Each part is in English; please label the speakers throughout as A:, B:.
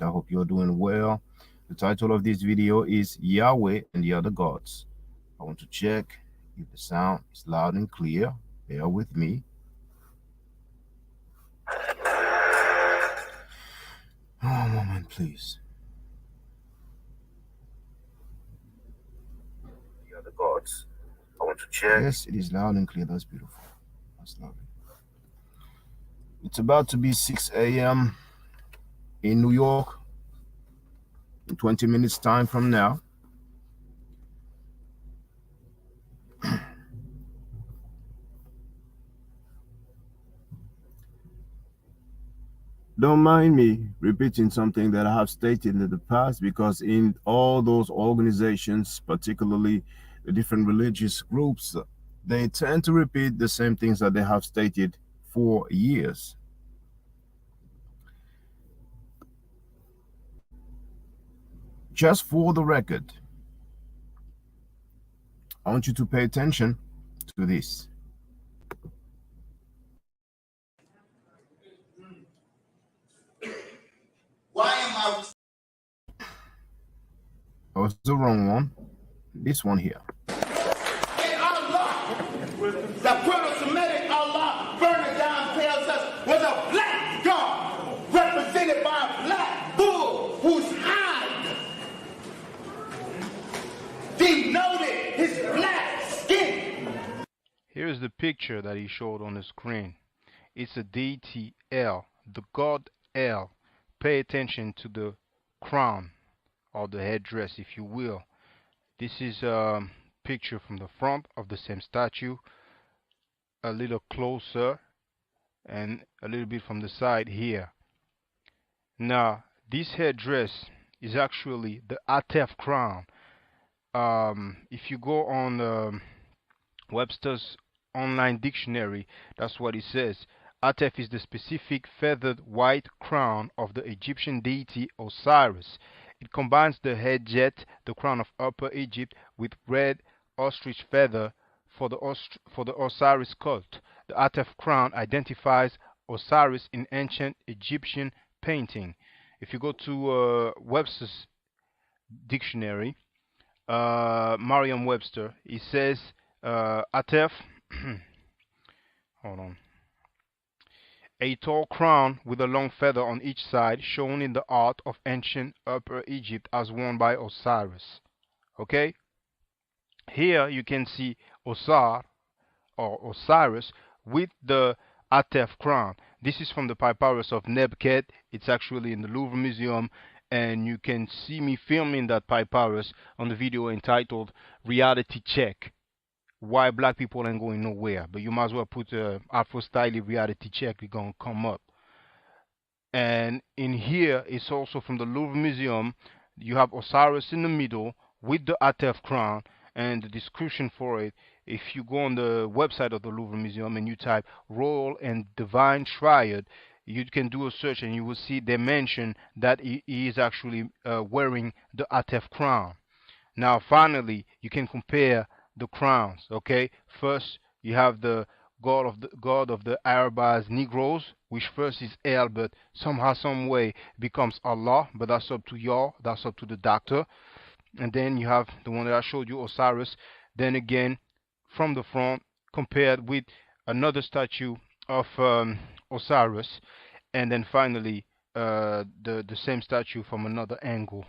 A: I hope you're doing well. The title of this video is Yahweh and the Other Gods. I want to check if the sound is loud and clear. Bear with me. Oh, a moment, please. The Other Gods. I want to check. Yes, it is loud and clear. That's beautiful. That's lovely. It's about to be 6 a.m. in New York. In 20 minutes time from now. Don't mind me repeating something that I have stated in the past, because in all those organizations, particularly the different religious groups, they tend to repeat the same things that they have stated for years. Just for the record, I want you to pay attention to this.
B: Why am I?
A: That was the wrong one. This one here.
B: And Allah, the Proto-Semitic Allah, burning down tells us, was a black God represented by a black bull whose hide denoted his black skin.
C: Here's the picture that he showed on the screen. It's a deity El, the god El. Pay attention to the crown or the headdress, if you will. This is a picture from the front of the same statue, a little closer, and a little bit from the side here. Now, this headdress is actually the Atef crown. If you go on Webster's online dictionary, that's what it says. Atef is the specific feathered white crown of the Egyptian deity Osiris. It combines the head jet, the crown of Upper Egypt, with red ostrich feather for the Osiris cult. The Atef crown identifies Osiris in ancient Egyptian painting. If you go to Webster's dictionary, Merriam-Webster, it says Atef, hold on, a tall crown with a long feather on each side, shown in the art of ancient Upper Egypt as worn by Osiris. Okay? Here you can see Osar or Osiris with the Atef crown. This is from the papyrus of Nebket. It's actually in the Louvre Museum, and you can see me filming that papyrus on the video entitled Reality Check. Why black people ain't going nowhere, but you might as well put Afro Style Reality Check, it's gonna come up. And in here, it's also from the Louvre Museum. You have Osiris in the middle with the Atef crown, and the description for it, if you go on the website of the Louvre Museum and you type Royal and Divine Triad, you can do a search and you will see they mention that he is actually wearing the Atef crown. Now finally, you can compare the crowns. Okay, first you have the god of the Arabs Negroes, which first is El, but somehow some way becomes Allah, but that's up to y'all, that's up to the doctor. And then you have the one that I showed you, Osiris. Then again, from the front, compared with another statue of Osiris, and then finally the same statue from another angle.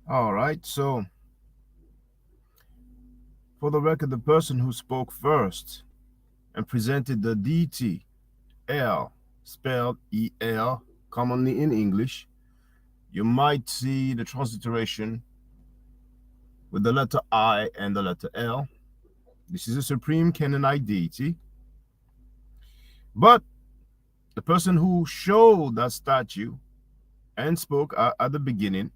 A: All right, so for the record, the person who spoke first and presented the deity El, spelled E-L, commonly in English, you might see the transliteration with the letter I and the letter L. This is a supreme Canaanite deity. But the person who showed that statue and spoke at the beginning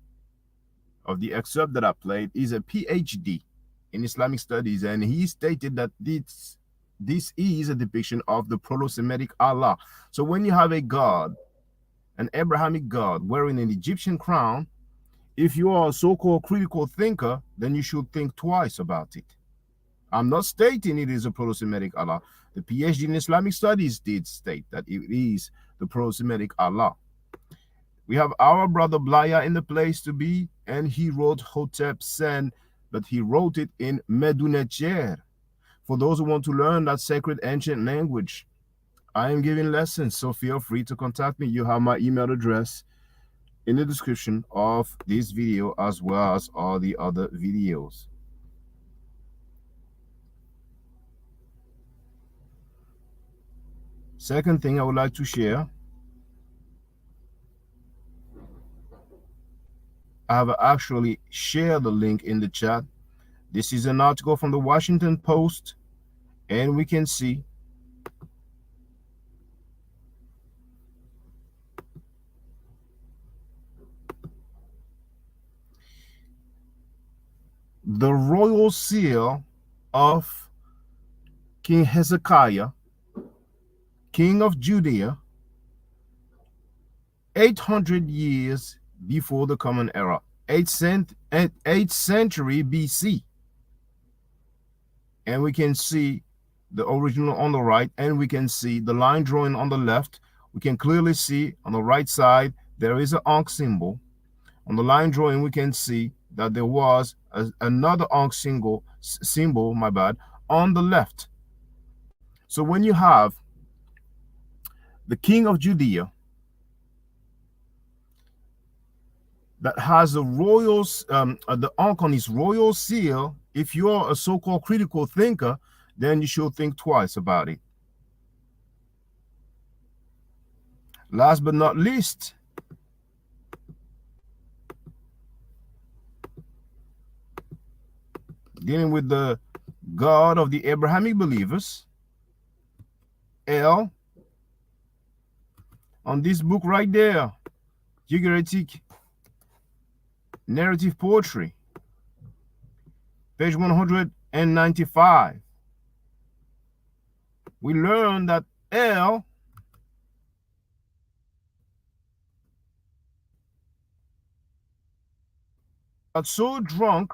A: of the excerpt that I played is a PhD in Islamic studies, and he stated that this is a depiction of the Proto-Semitic Allah. So when you have a God an Abrahamic god wearing an Egyptian crown, if you are a so-called critical thinker, then you should think twice about it. I'm not stating it is a Proto-Semitic Allah. The PhD in Islamic Studies did state that it is the Proto-Semitic Allah. We have our brother Blaya in the place to be, and he wrote Hotep Sen, but he wrote it in Medunetjer. For those who want to learn that sacred ancient language, I am giving lessons, so feel free to contact me. You have my email address in the description of this video as well as all the other videos. Second thing I would like to share, I have actually shared the link in the chat. This is an article from the Washington Post, and we can see the royal seal of King Hezekiah, king of Judea, 800 years before the Common Era, 8th century BC. And we can see the original on the right, and we can see the line drawing on the left. We can clearly see on the right side there is an Ankh symbol. On the line drawing, we can see that there was another Ankh symbol, on the left. So when you have the king of Judea that has the the Ankh on his royal seal, if you're a so-called critical thinker, then you should think twice about it. Last but not least, dealing with the God of the Abrahamic believers, El, on this book right there, Figurative Narrative Poetry, page 195, we learn that El got so drunk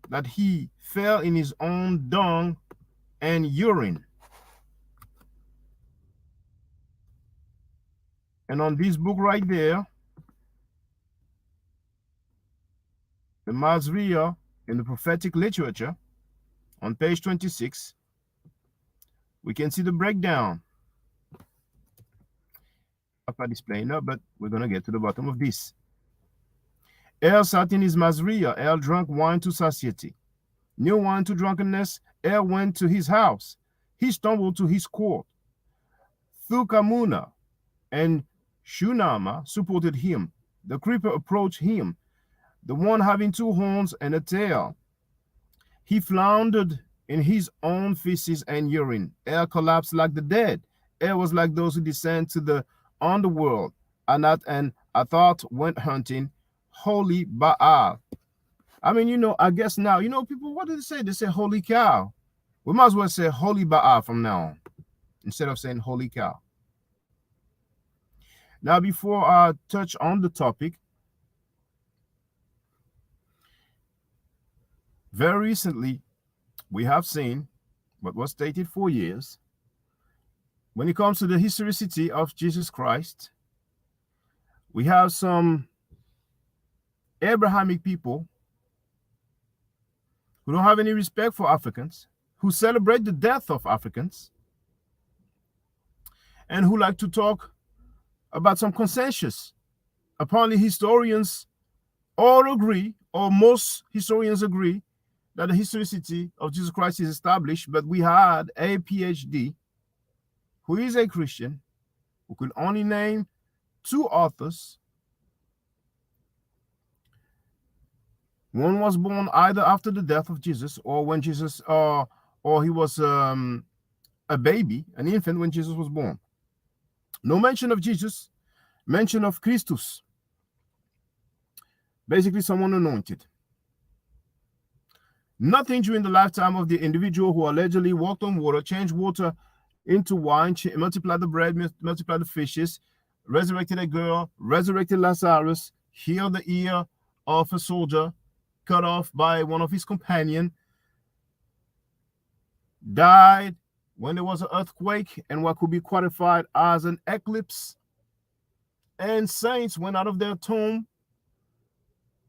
A: that he fell in his own dung and urine. And on this book right there, the Masriya in the prophetic literature, on page 26, we can see the breakdown. I'm not displaying now, but we're going to get to the bottom of this. El sat in his Masriya. El drank wine to satiety. New wine to drunkenness. El went to his house. He stumbled to his court. Thukamuna and Shunama supported him. The creeper approached him, the one having two horns and a tail. He floundered in his own feces and urine. El collapsed like the dead. El was like those who descend to the underworld. Anat and Athat went hunting. Holy Baal. I mean, I guess now, people, what do they say? They say holy cow. We might as well say holy Baal from now on, instead of saying holy cow. Now, before I touch on the topic, very recently, we have seen what was stated for years. When it comes to the historicity of Jesus Christ, we have some Abrahamic people who don't have any respect for Africans, who celebrate the death of Africans, and who like to talk about some consensus. Apparently, historians all agree, or most historians agree, that the historicity of Jesus Christ is established, but we had a PhD who is a Christian who could only name two authors. One was born either after the death of Jesus or when Jesus, or he was a baby, an infant when Jesus was born. No mention of Jesus, mention of Christus. Basically, someone anointed. Nothing during the lifetime of the individual who allegedly walked on water, changed water into wine, multiplied the bread, multiplied the fishes, resurrected a girl, resurrected Lazarus, healed the ear of a soldier cut off by one of his companions, died when there was an earthquake and what could be qualified as an eclipse, and saints went out of their tomb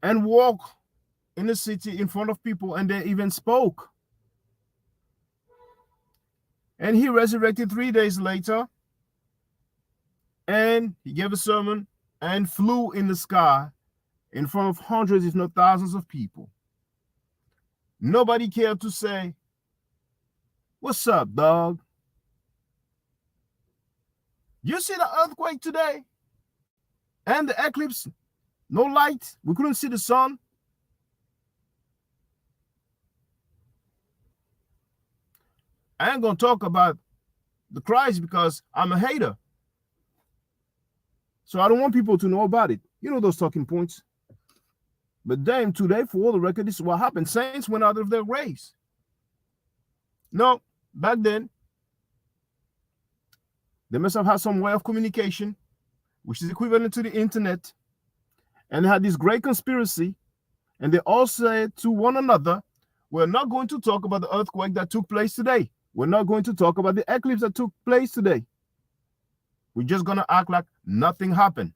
A: and walked in the city in front of people, and they even spoke. And he resurrected 3 days later, and he gave a sermon and flew in the sky in front of hundreds, if not thousands of people. Nobody cared to say, "What's up, dog? You see the earthquake today? And the eclipse? No light. We couldn't see the sun." I ain't going to talk about the Christ because I'm a hater. So I don't want people to know about it. You know those talking points. But damn, today, for all the record, this is what happened. Saints went out of their graves. No, back then, they must have had some way of communication, which is equivalent to the internet. And they had this great conspiracy. And they all said to one another, "We're not going to talk about the earthquake that took place today. We're not going to talk about the eclipse that took place today. We're just going to act like nothing happened."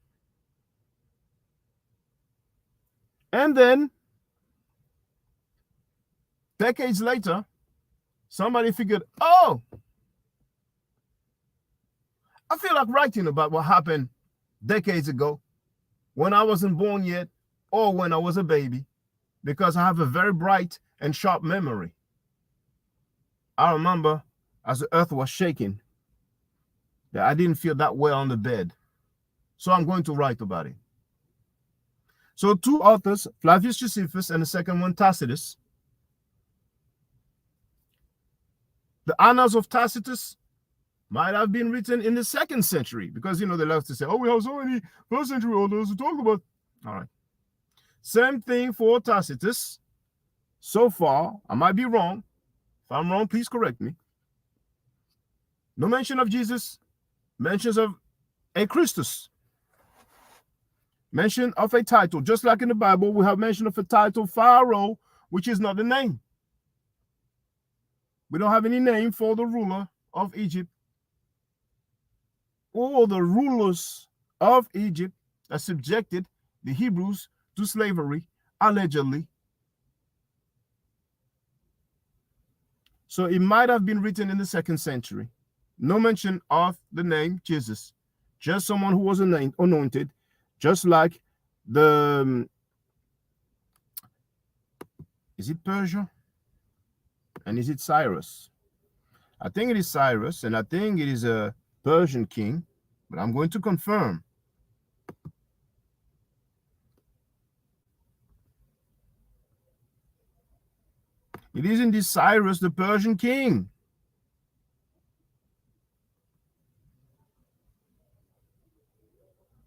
A: And then, decades later, somebody figured, "Oh, I feel like writing about what happened decades ago when I wasn't born yet or when I was a baby, because I have a very bright and sharp memory. I remember as the earth was shaking that I didn't feel that well on the bed. So I'm going to write about it." So two authors, Flavius Josephus and the second one, Tacitus. The Annals of Tacitus might have been written in the 2nd century because, they love to say, "Oh, we have so many 1st century authors to talk about." All right. Same thing for Tacitus. So far, I might be wrong. If I'm wrong, please correct me. No mention of Jesus, mentions of a Christus, mention of a title. Just like in the Bible, we have mention of a title, Pharaoh, which is not the name. We don't have any name for the ruler of Egypt or the rulers of Egypt that subjected the Hebrews to slavery, allegedly. So it might have been written in the 2nd century. No mention of the name Jesus, just someone who was anointed, just like is it Persia? And is it Cyrus? I think it is Cyrus, and I think it is a Persian king, but I'm going to confirm. It is indeed Cyrus, the Persian king.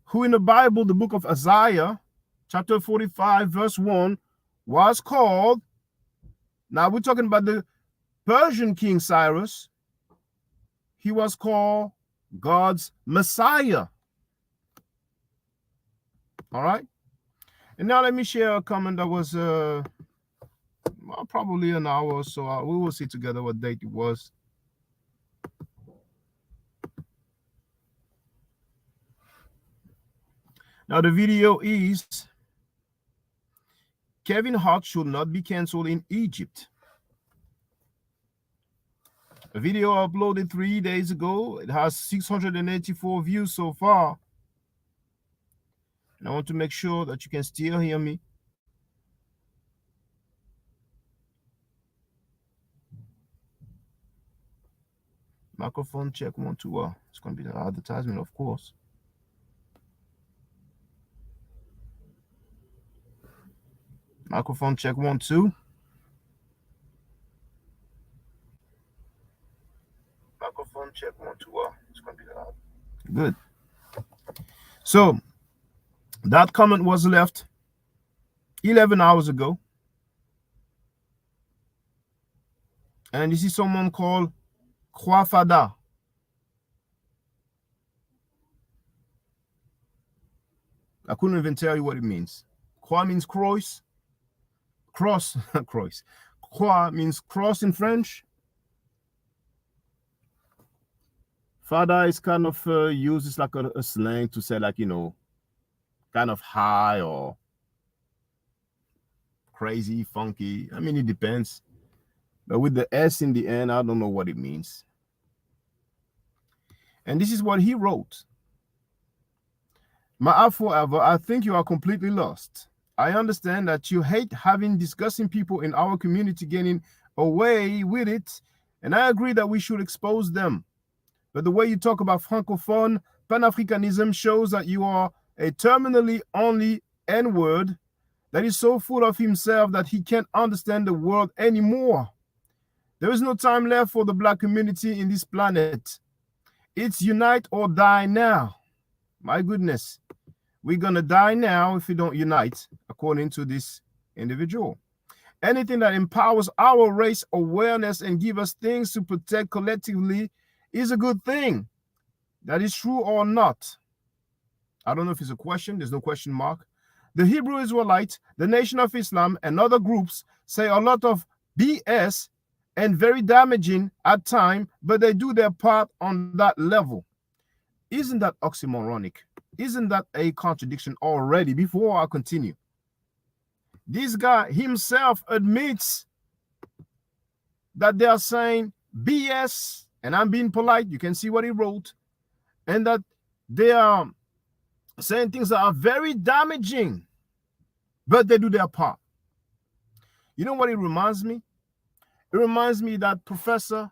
A: Who in the Bible, the book of Isaiah, chapter 45, verse 1, was called, now we're talking about the Persian king Cyrus, he was called God's Messiah. All right? And now let me share a comment that was probably an hour or so. We will see together what date it was. Now the video is, Kevin Hart should not be canceled in Egypt. A video uploaded 3 days ago. It has 684 views so far. And I want to make sure that you can still hear me. Microphone check 1 2. It's going to be the advertisement, of course. Microphone check 1 2. Microphone check 1 2. It's going to be the good. So that comment was left 11 hours ago. And this is someone called Kwafada. I couldn't even tell you what it means. Croix means cross. Cross, cross. Croix means cross in French. Fada is kind of used as like a slang to say, like, kind of high or crazy, funky. I mean, it depends. But with the S in the end, I don't know what it means. And this is what he wrote. Ma'af, forever, I think you are completely lost. I understand that you hate having discussing people in our community getting away with it, and I agree that we should expose them. But the way you talk about Francophone Pan-Africanism shows that you are a terminally only N-word that is so full of himself that he can't understand the world anymore. There is no time left for the Black community in this planet. It's unite or die now. My goodness, we're going to die now if we don't unite, according to this individual. Anything that empowers our race awareness and give us things to protect collectively is a good thing. That is true or not. I don't know if it's a question. There's no question mark. The Hebrew Israelites, the Nation of Islam, and other groups say a lot of BS and very damaging at times, but they do their part on that level. Isn't that oxymoronic? Isn't that a contradiction already? Before I continue, this guy himself admits that they are saying BS, and I'm being polite, you can see what he wrote, and that they are saying things that are very damaging, but they do their part. You know what it reminds me? It reminds me that Professor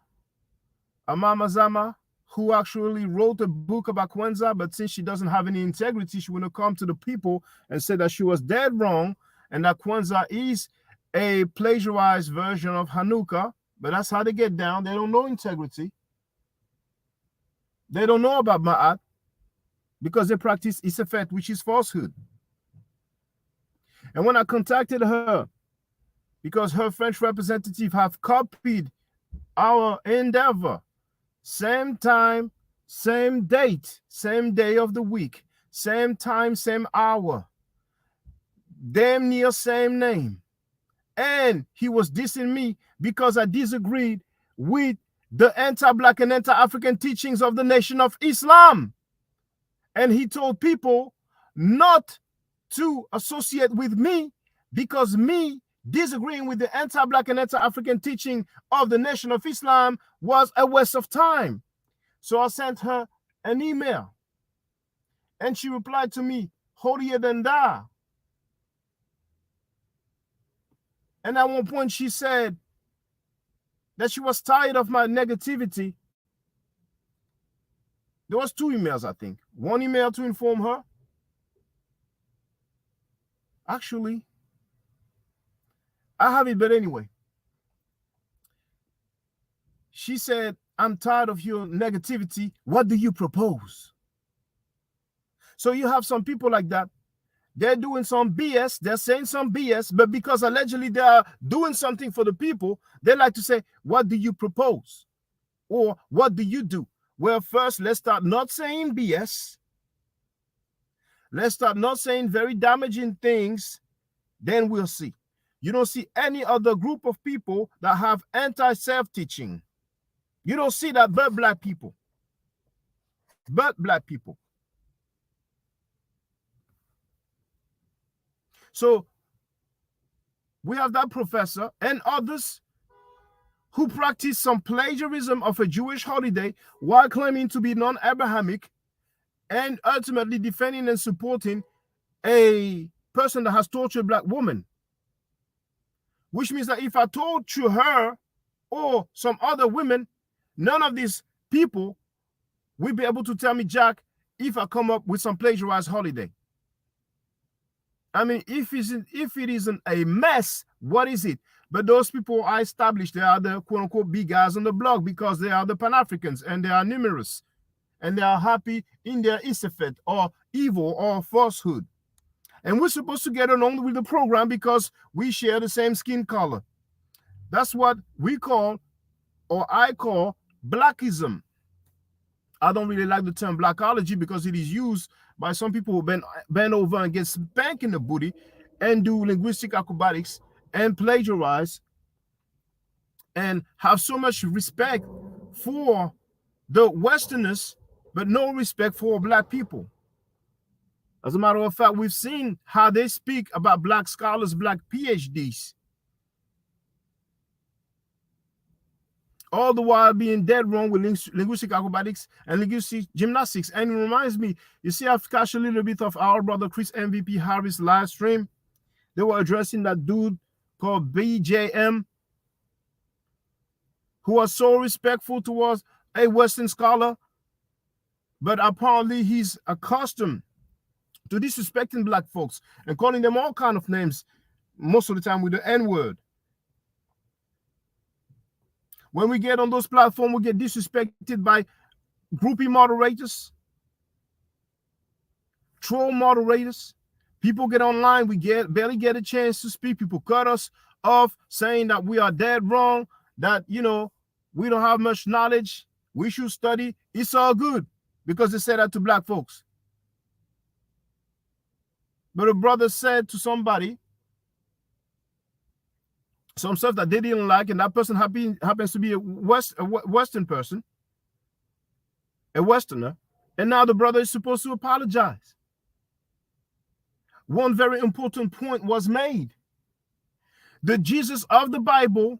A: Amama Zama, who actually wrote a book about Kwanzaa, but since she doesn't have any integrity, she will come to the people and say that she was dead wrong and that Kwanzaa is a plagiarized version of Hanukkah. But that's how they get down. They don't know integrity. They don't know about Ma'at because they practice Isafet, which is falsehood. And when I contacted her, because her French representative have copied our endeavor, same time, same date, same day of the week, same time, same hour, damn near same name. And he was dissing me because I disagreed with the anti-Black and anti-African teachings of the Nation of Islam. And he told people not to associate with me because me disagreeing with the anti-Black and anti-African teaching of the Nation of Islam was a waste of time. So I sent her an email. And she replied to me, holier than thou. And at one point she said that she was tired of my negativity. There was 2 emails, I think. One email to inform her. Actually, I have it, but anyway. She said, I'm tired of your negativity. What do you propose? So you have some people like that. They're doing some BS. They're saying some BS, but because allegedly they are doing something for the people, they like to say, what do you propose? Or what do you do? Well, first, let's start not saying BS. Let's start not saying very damaging things. Then we'll see. You don't see any other group of people that have anti-self teaching. You don't see that but Black people. But Black people. So we have that professor and others who practice some plagiarism of a Jewish holiday while claiming to be non-Abrahamic and ultimately defending and supporting a person that has tortured Black women. Which means that if I torture her or some other women, none of these people will be able to tell me jack if I come up with some plagiarized holiday. I mean, if it isn't a mess, what is it? But those people are established. They are the quote-unquote big guys on the block because they are the Pan-Africans and they are numerous. And they are happy in their Isafet or evil or falsehood. And we're supposed to get along with the program because we share the same skin color. That's what we call, or I call, Blackism. I don't really like the term blackology because it is used by some people who bend over and get spanked in the booty and do linguistic acrobatics and plagiarize and have so much respect for the Westerners, but no respect for black people. As a matter of fact, we've seen how they speak about black scholars, black PhDs, all the while being dead wrong with linguistic acrobatics and linguistic gymnastics. And it reminds me, you see, I've catch a little bit of our brother Chris MVP Harris live stream. They were addressing that dude called BJM, who was so respectful towards a Western scholar, but apparently he's accustomed to disrespecting black folks and calling them all kind of names, most of the time with the N-word. When we get on those platforms, we get disrespected by groupie moderators, troll moderators. People get online, we barely get a chance to speak. People cut us off saying that we are dead wrong, that, you know, we don't have much knowledge, we should study. It's all good because they said that to black folks. But a brother said to somebody some stuff that they didn't like, and that person happens to be a Western person, a Westerner, and now the brother is supposed to apologize. One very important point was made. The Jesus of the Bible,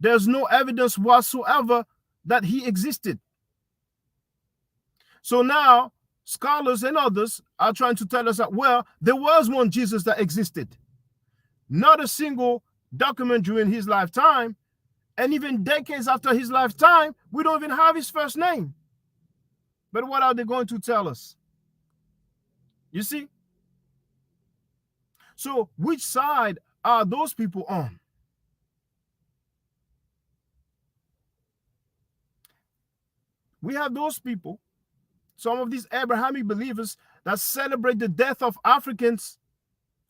A: there's no evidence whatsoever that he existed. So now scholars and others are trying to tell us that, well, there was one Jesus that existed. Not a single document during his lifetime, and even decades after his lifetime, we don't even have his first name. But what are they going to tell us? You see? So which side are those people on? We have those people, some of these Abrahamic believers that celebrate the death of Africans.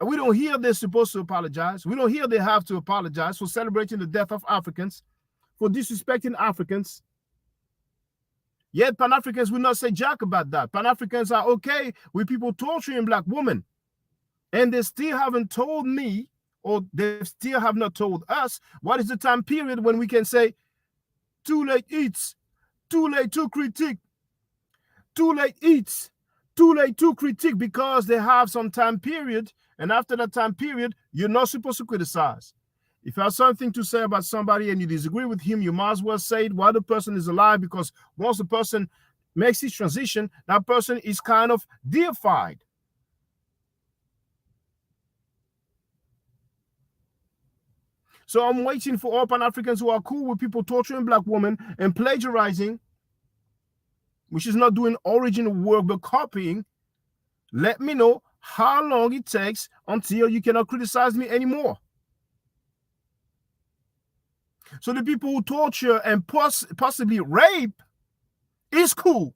A: And we don't hear they're supposed to apologize. We don't hear they have to apologize for celebrating the death of Africans, for disrespecting Africans. Yet Pan-Africans will not say jack about that. Pan-Africans are okay with people torturing black women. And they still haven't told me, or they still have not told us, what is the time period when we can say, too late eats, too late to critique, too late eats, too late to critique, because they have some time period, and after that time period, you're not supposed to criticize. If you have something to say about somebody and you disagree with him, you might as well say it while the person is alive, because once the person makes his transition, that person is kind of deified. So I'm waiting for all Pan-Africans who are cool with people torturing black women and plagiarizing, which is not doing original work but copying. Let me know how long it takes until you cannot criticize me anymore. So the people who torture and possibly rape is cool.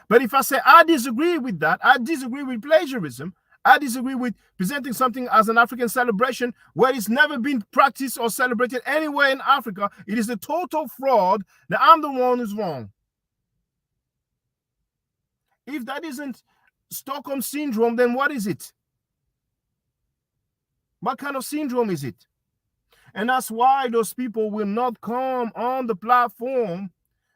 A: But if I say I disagree with that, I disagree with plagiarism, I disagree with presenting something as an African celebration where it's never been practiced or celebrated anywhere in Africa, it is a total fraud, that I'm the one who's wrong. If that isn't Stockholm Syndrome, then what is it? What kind of syndrome is it? And that's why those people will not come on the platform,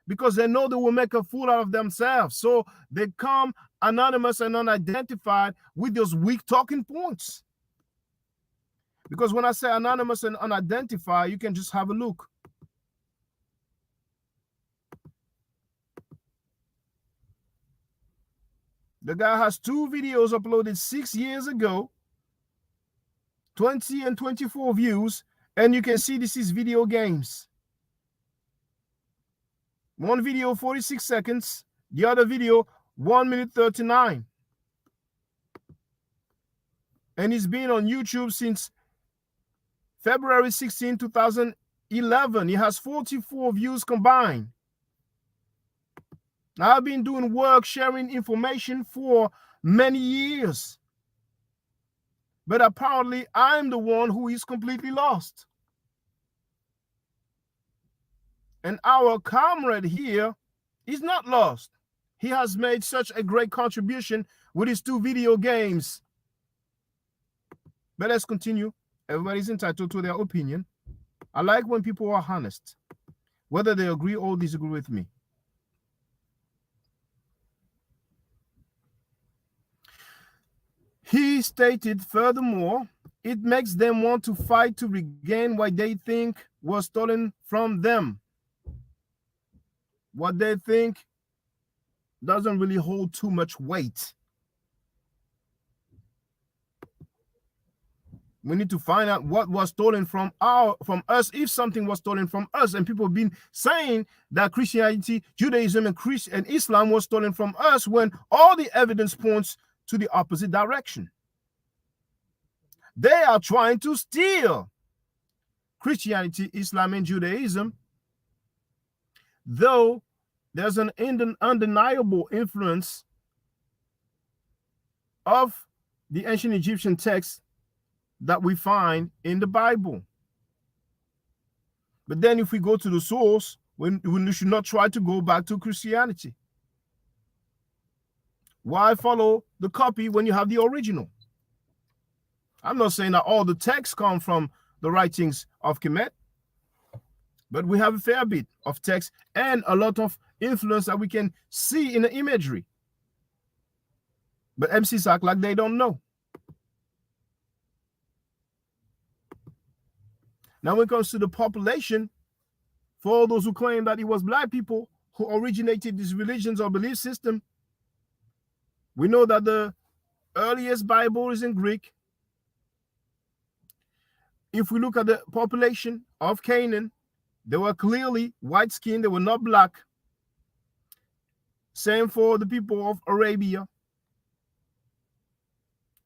A: because they know they will make a fool out of themselves. So they come anonymous and unidentified with those weak talking points. Because when I say anonymous and unidentified, you can just have a look. The guy has 2 videos uploaded 6 years ago, 20 and 24 views, and you can see this is video games. One video 46 seconds, the other video 1 minute 39. And he's been on YouTube since February 16, 2011. He has 44 views combined. I've been doing work sharing information for many years. But apparently I'm the one who is completely lost. And our comrade here He's not lost. He has made such a great contribution with his 2 video games. But let's continue. Everybody's entitled to their opinion. I like when people are honest, whether they agree or disagree with me. He stated, furthermore, it makes them want to fight to regain what they think was stolen from them. What they think doesn't really hold too much weight. We need to find out what was stolen from us, if something was stolen from us. And people have been saying that Christianity, Judaism, and Islam was stolen from us, when all the evidence points to the opposite direction. They are trying to steal Christianity, Islam, and Judaism, though there's an undeniable influence of the ancient Egyptian texts that we find in the Bible. But then if we go to the source, when we should not try to go back to Christianity. Why follow the copy when you have the original? I'm not saying that all the texts come from the writings of Kemet, but we have a fair bit of text and a lot of influence that we can see in the imagery. But MCs act like they don't know. Now, when it comes to the population, for all those who claim that it was black people who originated these religions or belief system, we know that the earliest Bible is in Greek. If we look at the population of Canaan, they were clearly white-skinned, they were not black. Same for the people of Arabia.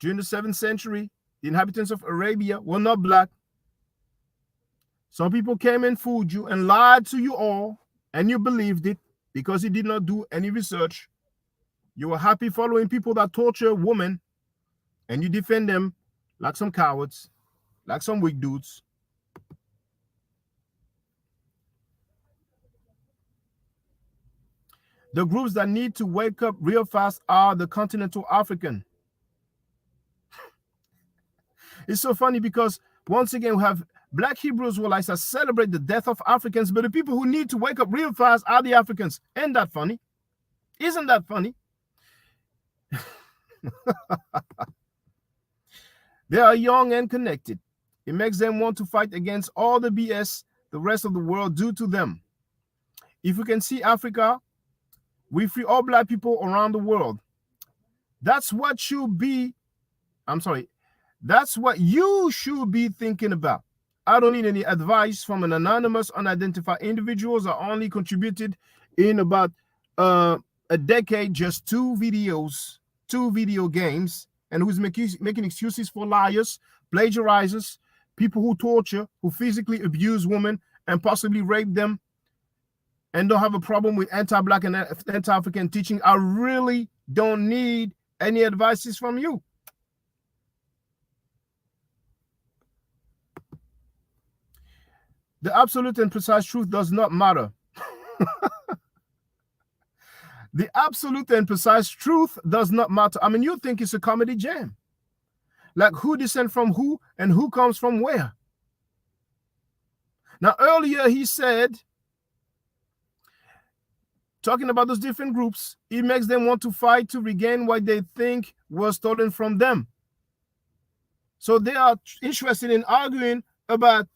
A: During the 7th century, the inhabitants of Arabia were not black. Some people came and fooled you and lied to you all, and you believed it because you did not do any research. You were happy following people that torture women, and you defend them like some cowards, like some weak dudes. The groups that need to wake up real fast are the continental African. It's so funny because once again we have Black Hebrew Israelites that celebrate the death of Africans, but the people who need to wake up real fast are the Africans. Ain't that funny? Isn't that funny? They are young and connected. It makes them want to fight against all the BS the rest of the world do to them. If we can see Africa, we free all black people around the world. That's what that's what you should be thinking about. I don't need any advice from an anonymous, unidentified individuals that only contributed in about a decade, just 2 videos, 2 video games, and who's making excuses for liars, plagiarizers, people who torture, who physically abuse women and possibly rape them, and don't have a problem with anti-black and anti-African teaching. I really don't need any advices from you. The absolute and precise truth does not matter. The absolute and precise truth does not matter. I mean, you think it's a comedy jam. Like who descends from who and who comes from where. Now, earlier he said, talking about those different groups, it makes them want to fight to regain what they think was stolen from them. So they are interested in arguing about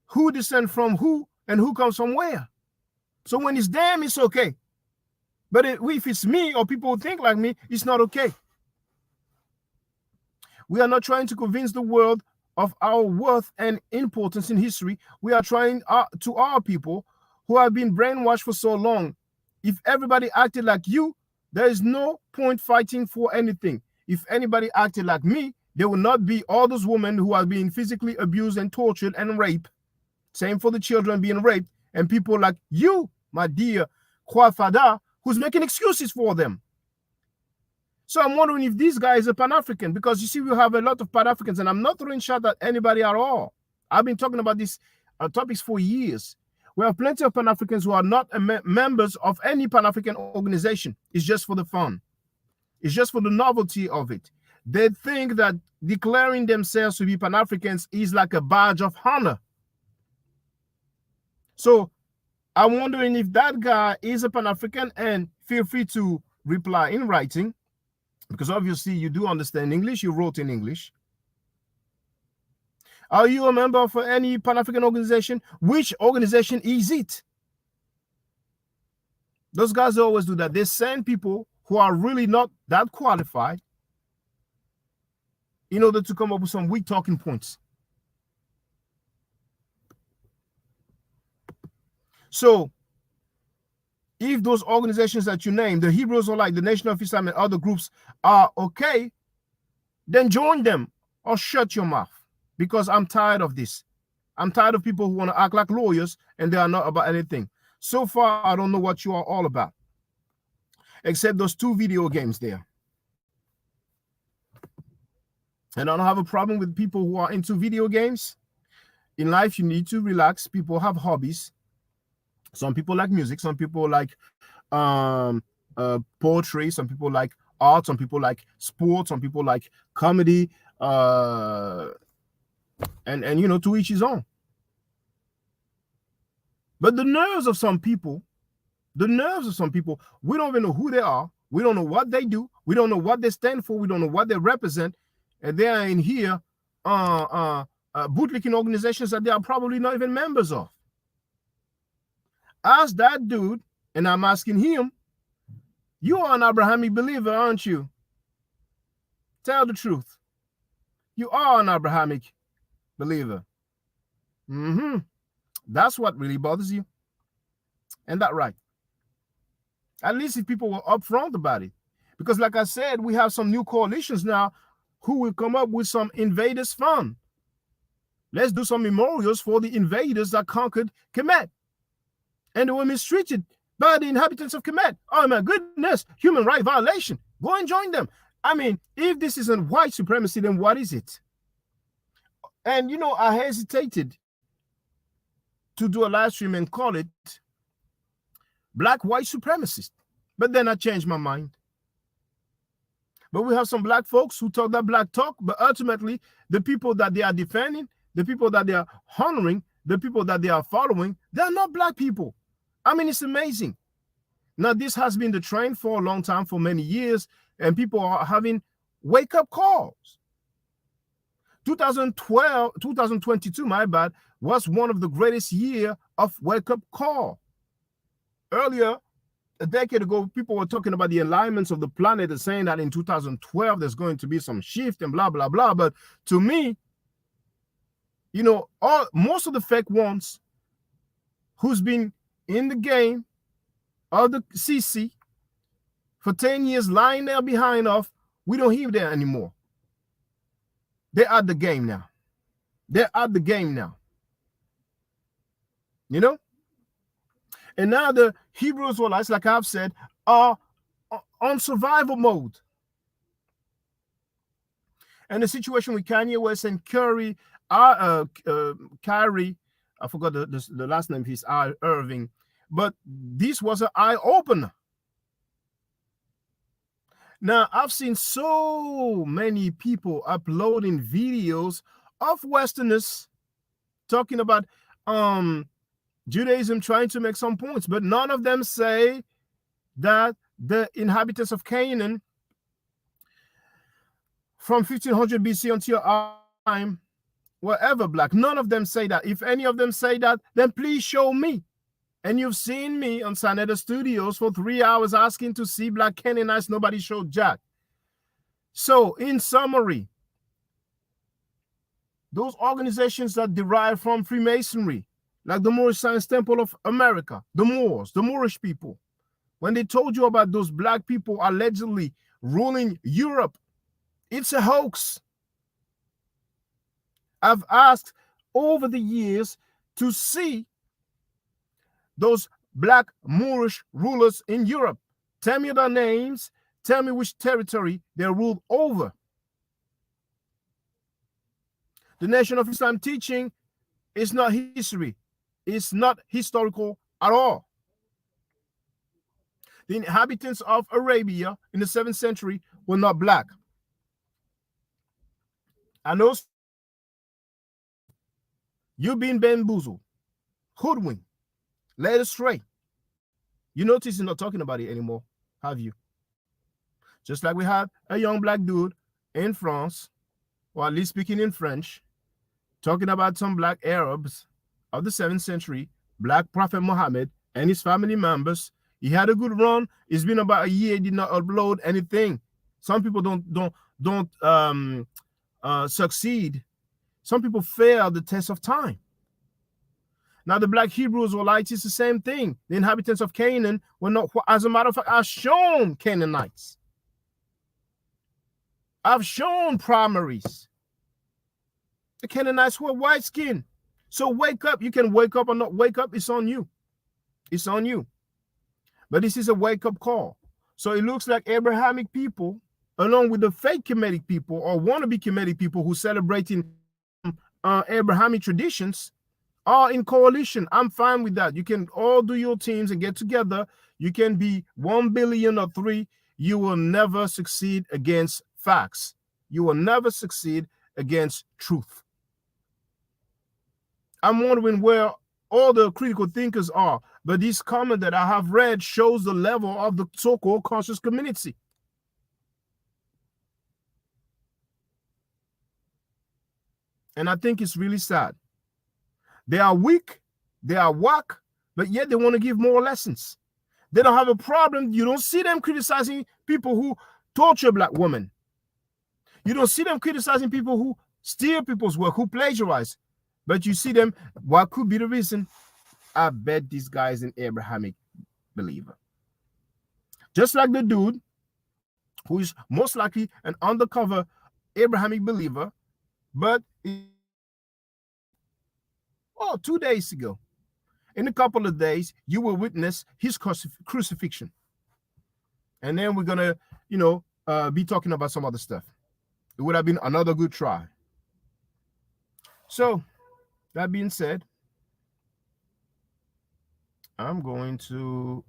A: who descends from who and who comes from where. So when it's them, it's okay. But if it's me or people who think like me, it's not okay. We are not trying to convince the world of our worth and importance in history. We are trying to our people who have been brainwashed for so long. If everybody acted like you, there is no point fighting for anything. If anybody acted like me, there will not be all those women who are being physically abused and tortured and raped. Same for the children being raped, and people like you, my dear Kwafada, who's making excuses for them. So I'm wondering if this guy is a Pan-African, because you see, we have a lot of Pan-Africans, and I'm not throwing shot at anybody at all. I've been talking about these topics for years. We have plenty of Pan-Africans who are not members of any Pan-African organization. It's just for the fun. It's just for the novelty of it. They think that declaring themselves to be Pan-Africans is like a badge of honor. So I'm wondering if that guy is a Pan-African, and feel free to reply in writing, because obviously you do understand English. You wrote in English. Are you a member of any Pan-African organization? Which organization is it? Those guys always do that. They send people who are really not that qualified in order to come up with some weak talking points. So, if those organizations that you name, the Hebrews or like the Nation of Islam and other groups, are okay, then join them or shut your mouth. Because I'm tired of this. I'm tired of people who want to act like lawyers and they are not about anything. So far, I don't know what you are all about, except those 2 video games there. And I don't have a problem with people who are into video games. In life, you need to relax. People have hobbies. Some people like music. Some people like poetry. Some people like art. Some people like sports. Some people like comedy. And you know, to each his own. But the nerves of some people, we don't even know who they are. We don't know what they do. We don't know what they stand for. We don't know what they represent. And they are in here bootlicking organizations that they are probably not even members of. Ask that dude, and I'm asking him, you are an Abrahamic believer, aren't you? Tell the truth. You are an Abrahamic believer. That's what really bothers you. And that right. At least if people were upfront about it. Because like I said, we have some new coalitions now who will come up with some invaders fund. Let's do some memorials for the invaders that conquered Kemet. And they were mistreated by the inhabitants of Kemet. Oh my goodness, human rights violation. Go and join them. I mean, if this isn't white supremacy, then what is it? And, you know, I hesitated to do a live stream and call it Black White Supremacist. But then I changed my mind. But we have some black folks who talk that black talk, but ultimately, the people that they are defending, the people that they are honoring, the people that they are following, they are not black people. I mean, it's amazing. Now, this has been the trend for a long time, for many years, and people are having wake-up calls. 2022, my bad, was one of the greatest year of wake-up call. Earlier, a decade ago, people were talking about the alignments of the planet and saying that in 2012, there's going to be some shift and blah, blah, blah. But to me, you know, most of the fake ones who's been in the game of the CC for 10 years lying there behind us, we don't hear there anymore. They're at the game now. They're at the game now. You know? And now the Hebrew Israelites, like I've said, are on survival mode. And the situation with Kanye West and Kyrie, I forgot the last name, he's Irving, but this was an eye-opener. Now, I've seen so many people uploading videos of Westerners talking about Judaism trying to make some points, but none of them say that the inhabitants of Canaan from 1500 BC until our time were ever black. None of them say that. If any of them say that, then please show me. And you've seen me on Saneda Studios for 3 hours asking to see black Canaanites. Nobody showed jack. So, in summary, those organizations that derive from Freemasonry, like the Moorish Science Temple of America, the Moors, the Moorish people, when they told you about those black people allegedly ruling Europe, it's a hoax. I've asked over the years to see those black Moorish rulers in Europe. Tell me their names. Tell me which territory they ruled over. The Nation of Islam teaching is not history. It's not historical at all. The inhabitants of Arabia in the 7th century were not black. I know you've been bamboozled, hoodwinked, led astray. You notice he's not talking about it anymore, have you? Just like we had a young black dude in France, or at least speaking in French, talking about some black Arabs of the 7th century, Black Prophet Muhammad and his family members. He had a good run. It's been about a year. He did not upload anything. Some people don't succeed. Some people fail the test of time. Now, the black Hebrews or Israelites is the same thing. The inhabitants of Canaan were not, as a matter of fact, I've shown Canaanites. I've shown primaries. The Canaanites were white skinned. So wake up. You can wake up or not wake up. It's on you. It's on you. But this is a wake up call. So it looks like Abrahamic people, along with the fake Kemetic people or wannabe Kemetic people who celebrating Abrahamic traditions, are in coalition. I'm fine with that. You can all do your teams and get together. You can be 1 billion or 3. You will never succeed against facts. You will never succeed against truth. I'm wondering where all the critical thinkers are, but this comment that I have read shows the level of the so-called conscious community. And I think it's really sad. They are weak, they are whack, but yet they want to give more lessons. They don't have a problem. You don't see them criticizing people who torture black women. You don't see them criticizing people who steal people's work, who plagiarize. But you see them, what could be the reason? I bet this guy is an Abrahamic believer. Just like the dude who is most likely an undercover Abrahamic believer, but 2 days ago, in a couple of days, you will witness his crucifixion. And then we're going to, be talking about some other stuff. It would have been another good try. So, that being said, I'm going to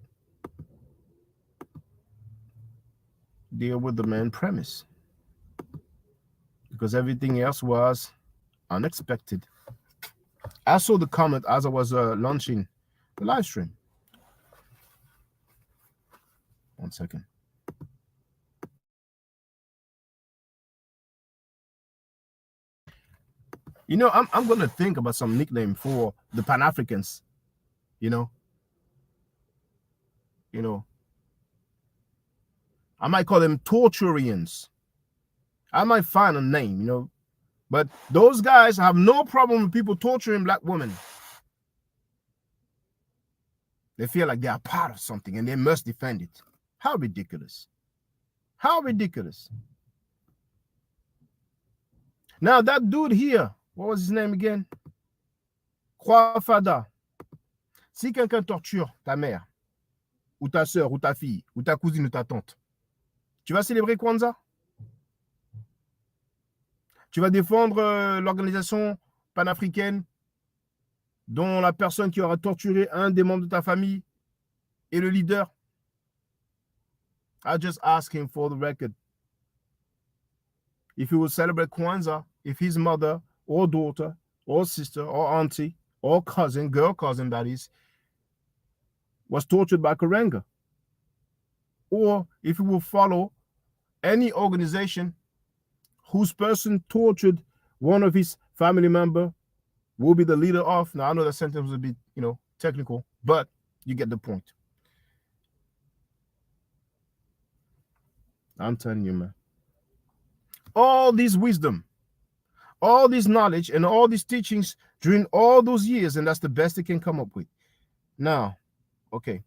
A: deal with the main premise, because everything else was unexpected. I saw the comment as I was launching the live stream. 1 second. I'm going to think about some nickname for the Pan-Africans. I might call them Torturians. I might find a name, but those guys have no problem with people torturing black women. They feel like they are part of something and they must defend it. How ridiculous. How ridiculous. Now, that dude here, what was his name again? Croix Fada. Si quelqu'un torture ta mère, ou ta soeur, ou ta fille, ou ta cousine, ou ta tante, tu vas célébrer Kwanzaa? Tu vas défendre l'organisation panafricaine dont la personne qui aura torturé un des membres de ta famille est le leader? I just ask him for the record. If he will celebrate Kwanzaa, if his mother or daughter or sister or auntie or cousin, girl cousin that is, was tortured by Karenga. Or if he will follow any organization whose person tortured one of his family member will be the leader of. Now, I know that sentence is a bit, technical, but you get the point. I'm telling you, man. All this wisdom, all this knowledge, and all these teachings during all those years, and that's the best they can come up with. Now, okay.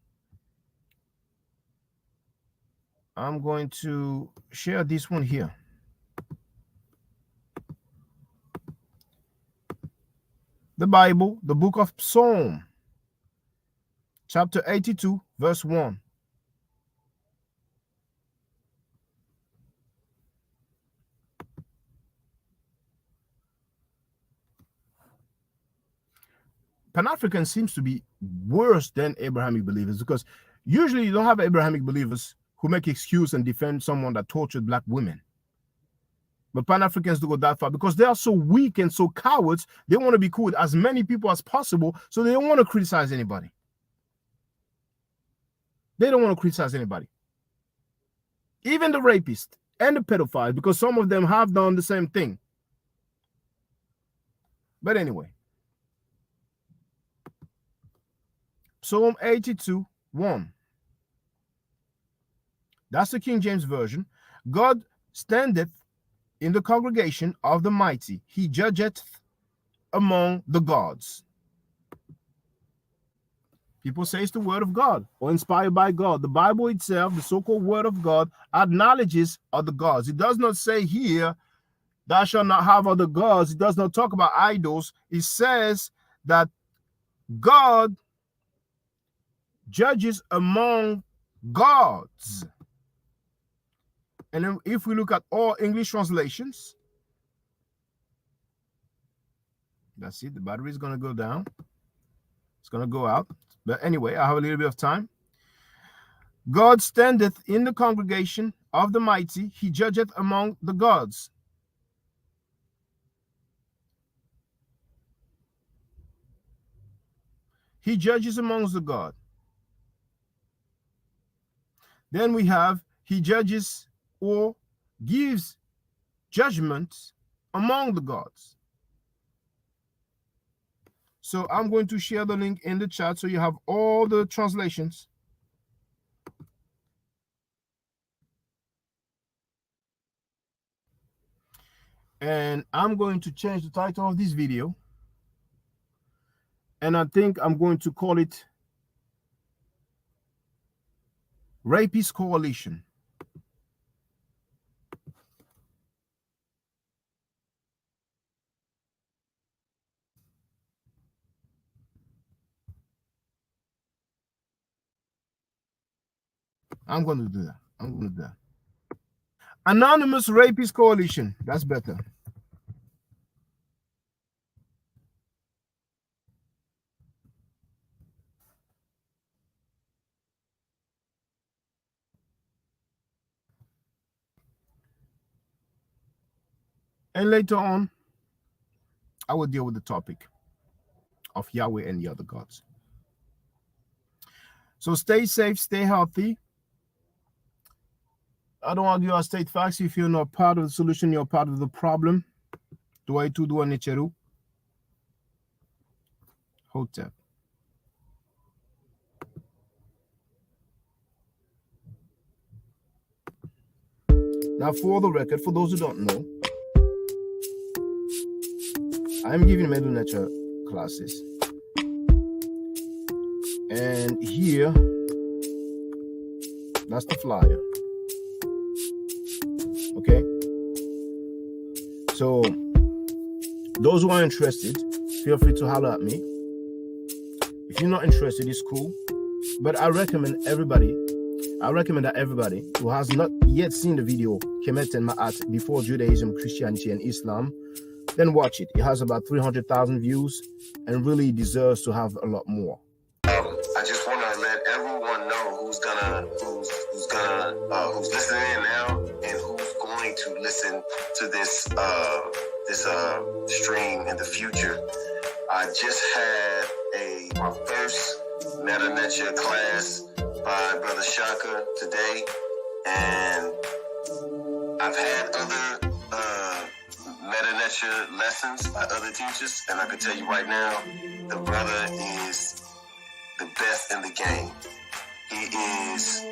A: I'm going to share this one here. The Bible, the book of Psalm, chapter 82, verse 1. Pan-African seems to be worse than Abrahamic believers, because usually you don't have Abrahamic believers who make excuse and defend someone that tortured black women. But Pan-Africans do go that far because they are so weak and so cowards. They want to be cool with as many people as possible, so they don't want to criticize anybody. They don't want to criticize anybody. Even the rapists and the pedophiles, because some of them have done the same thing. But anyway, Psalm 82:1. That's the King James Version. God standeth in the congregation of the mighty. He judgeth among the gods. People say it's the word of God or inspired by God. The Bible itself, the so-called word of God, acknowledges other gods. It does not say here, thou shalt not have other gods. It does not talk about idols. It says that God judges among gods. And then if we look at all English translations, that's it. The battery is going to go down. It's going to go out. But anyway, I have a little bit of time. God standeth in the congregation of the mighty. He judgeth among the gods. He judges amongst the gods. Then we have, he judges or gives judgment among the gods. So I'm going to share the link in the chat so you have all the translations. And I'm going to change the title of this video. And I think I'm going to call it Rapist Coalition. I'm going to do that. I'm going to do that. Anonymous Rapist Coalition. That's better. And later on, I will deal with the topic of Yahweh and the other gods. So stay safe, stay healthy. I don't argue or state facts. If you're not part of the solution, you're part of the problem. Dua itu dua Necheru. Hotep. Now, for the record, for those who don't know, I'm giving Middle Nature classes. And here, that's the flyer. Okay? So, those who are interested, feel free to holler at me. If you're not interested, it's cool. But I recommend that everybody who has not yet seen the video, Kemet and Ma'at, before Judaism, Christianity, and Islam, then watch it. It has about 300,000 views and really deserves to have a lot more.
D: I just want to let everyone know who's listening in now and who's going to listen to this stream in the future. I just had my first Meta Nature class by Brother Shaka today, and I've had other Meta Nature lessons by other teachers, and I can tell you right now, the brother is the best in the game. He is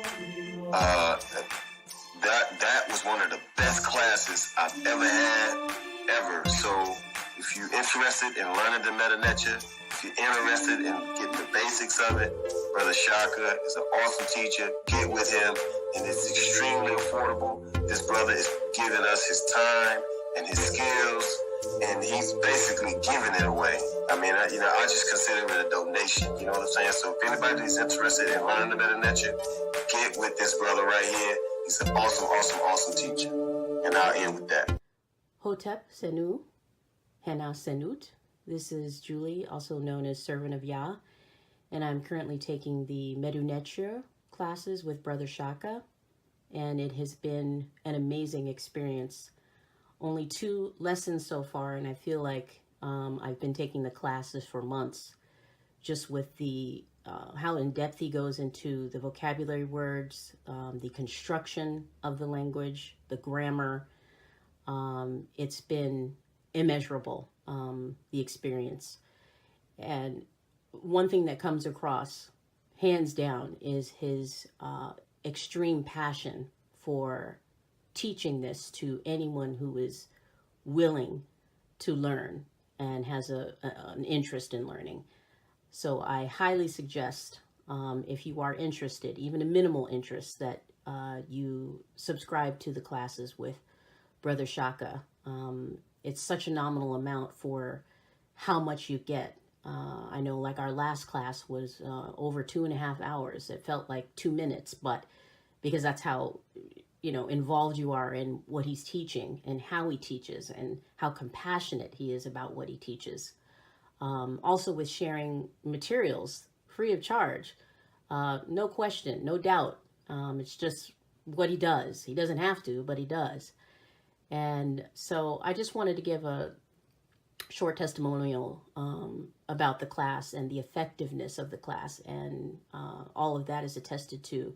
D: that was one of the best classes I've ever had, ever. So if you're interested in learning the Meta Nature, if you're interested in getting the basics of it, Brother Shaka is an awesome teacher. Get with him, and it's extremely affordable. This brother is giving us his time and his skills, and he's basically giving it away. I mean, I just consider it a donation. You know what I'm saying? So if anybody's interested in learning the Meta Nature, get with this brother right here. He's an awesome, awesome, awesome teacher. And I'll end with that.
E: Hotep Senu, Hena Senut, This is Julie, also known as Servant of Yah, and I'm currently taking the Medunetshur classes with Brother Shaka, and it has been an amazing experience. Only 2 lessons so far, and I feel like I've been taking the classes for months, just with the how in depth he goes into the vocabulary words, the construction of the language, the grammar. It's been immeasurable, the experience. And one thing that comes across, hands down, is his extreme passion for teaching this to anyone who is willing to learn and has an interest in learning. So I highly suggest, if you are interested, even a minimal interest, that you subscribe to the classes with Brother Shaka. It's such a nominal amount for how much you get. I know, like, our last class was over 2.5 hours. It felt like 2 minutes, but because that's how, involved you are in what he's teaching and how he teaches and how compassionate he is about what he teaches. Also with sharing materials free of charge, no question, no doubt. It's just what he does. He doesn't have to, but he does. And so I just wanted to give a short testimonial about the class and the effectiveness of the class. And all of that is attested to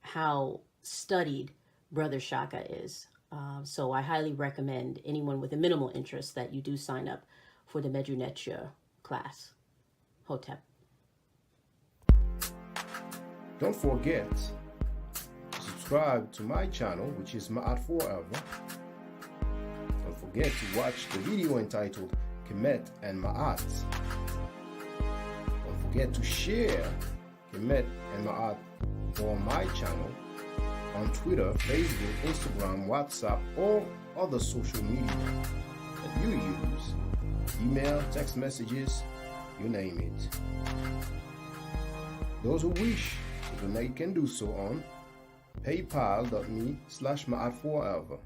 E: how studied Brother Shaka is. So I highly recommend anyone with a minimal interest that you do sign up for the Medunetshur class. Hotep.
A: Don't forget to subscribe to my channel, which is Ma'at Forever. Don't forget to watch the video entitled Kemet and Ma'at. Don't forget to share Kemet and Ma'at on my channel on Twitter, Facebook, Instagram, WhatsApp, or other social media that you use. Email, text messages, you name it. Those who wish to donate can do so on paypal.me/ma'atforever.